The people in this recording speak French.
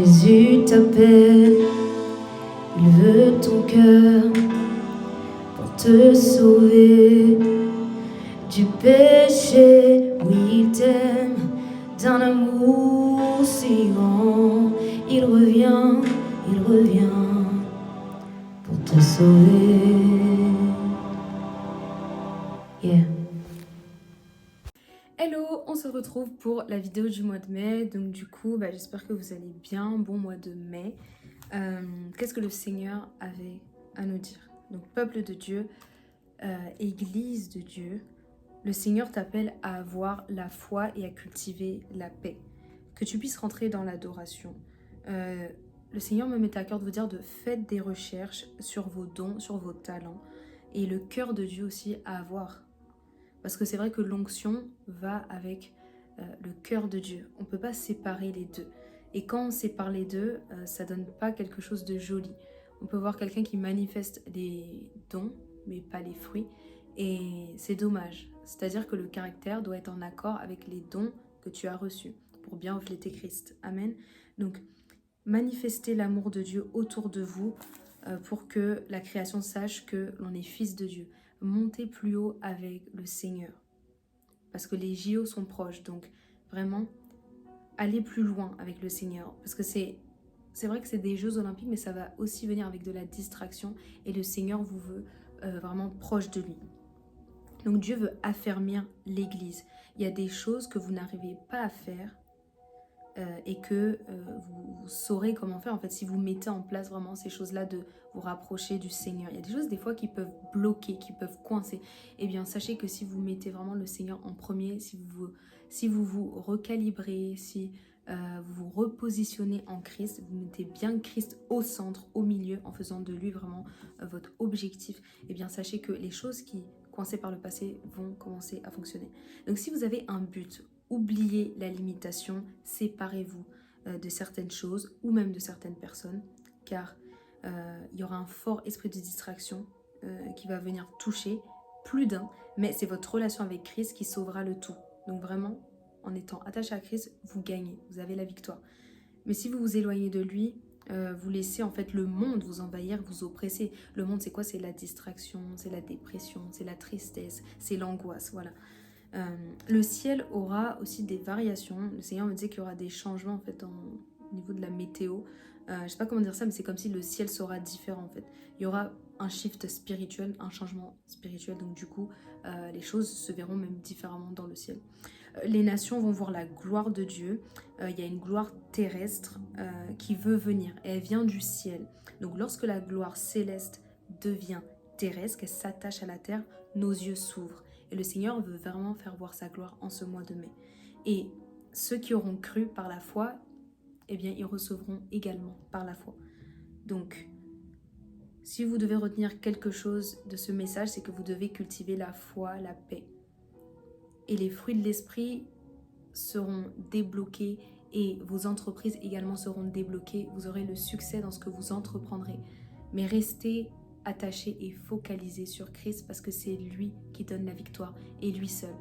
Jésus t'appelle, il veut ton cœur pour te sauver du péché. Oui, il t'aime d'un amour si grand. Il revient pour te sauver. Yeah. Hello, on se retrouve pour la vidéo du mois de mai. Donc du coup, j'espère que vous allez bien. Bon mois de mai. Qu'est-ce que le Seigneur avait à nous dire? Donc peuple de Dieu, Église de Dieu, le Seigneur t'appelle à avoir la foi et à cultiver la paix. Que tu puisses rentrer dans l'adoration. Le Seigneur me met à cœur de vous dire de faites des recherches sur vos dons, sur vos talents et le cœur de Dieu aussi à avoir. Parce que c'est vrai que l'onction va avec le cœur de Dieu. On ne peut pas séparer les deux. Et quand on sépare les deux, ça ne donne pas quelque chose de joli. On peut voir quelqu'un qui manifeste les dons, mais pas les fruits. Et c'est dommage. C'est-à-dire que le caractère doit être en accord avec les dons que tu as reçus pour bien refléter Christ. Amen. Donc, manifestez l'amour de Dieu autour de vous pour que la création sache que l'on est fils de Dieu. Montez plus haut avec le Seigneur. Parce que les JO sont proches. Donc, vraiment, allez plus loin avec le Seigneur. Parce que c'est vrai que c'est des Jeux Olympiques, mais ça va aussi venir avec de la distraction. Et le Seigneur vous veut vraiment proche de lui. Donc, Dieu veut affermir l'Église. Il y a des choses que vous n'arrivez pas à faire et que vous saurez comment faire en fait si vous mettez en place vraiment ces choses-là de vous rapprocher du Seigneur. Il y a des choses des fois qui peuvent bloquer, qui peuvent coincer. Eh bien sachez que si vous mettez vraiment le Seigneur en premier, si vous vous recalibrez, si vous vous repositionnez en Christ, vous mettez bien Christ au centre, au milieu, en faisant de lui vraiment votre objectif, eh bien sachez que les choses qui coincées par le passé vont commencer à fonctionner. Donc si vous avez un but, oubliez la limitation, séparez-vous de certaines choses ou même de certaines personnes, car il y aura un fort esprit de distraction qui va venir toucher plus d'un, mais c'est votre relation avec Christ qui sauvera le tout. Donc vraiment, en étant attaché à Christ, vous gagnez, vous avez la victoire. Mais si vous vous éloignez de lui, vous laissez en fait le monde vous envahir, vous oppresser. Le monde, c'est quoi? C'est la distraction, c'est la dépression, c'est la tristesse, c'est l'angoisse, voilà. Le ciel aura aussi des variations. Le Seigneur me disait qu'il y aura des changements en fait au niveau de la météo. Je sais pas comment dire ça, mais c'est comme si le ciel sera différent en fait. Il y aura un shift spirituel, un changement spirituel. Donc du coup, les choses se verront même différemment dans le ciel. Les nations vont voir la gloire de Dieu. Il y a une gloire terrestre qui veut venir. Et elle vient du ciel. Donc lorsque la gloire céleste devient terrestre, qu'elle s'attache à la terre, nos yeux s'ouvrent. Et le Seigneur veut vraiment faire voir sa gloire en ce mois de mai. Et ceux qui auront cru par la foi, eh bien, ils recevront également par la foi. Donc, si vous devez retenir quelque chose de ce message, c'est que vous devez cultiver la foi, la paix. Et les fruits de l'esprit seront débloqués et vos entreprises également seront débloquées. Vous aurez le succès dans ce que vous entreprendrez. Mais restez attachés et focalisés sur Christ parce que c'est lui qui donne la victoire et lui seul.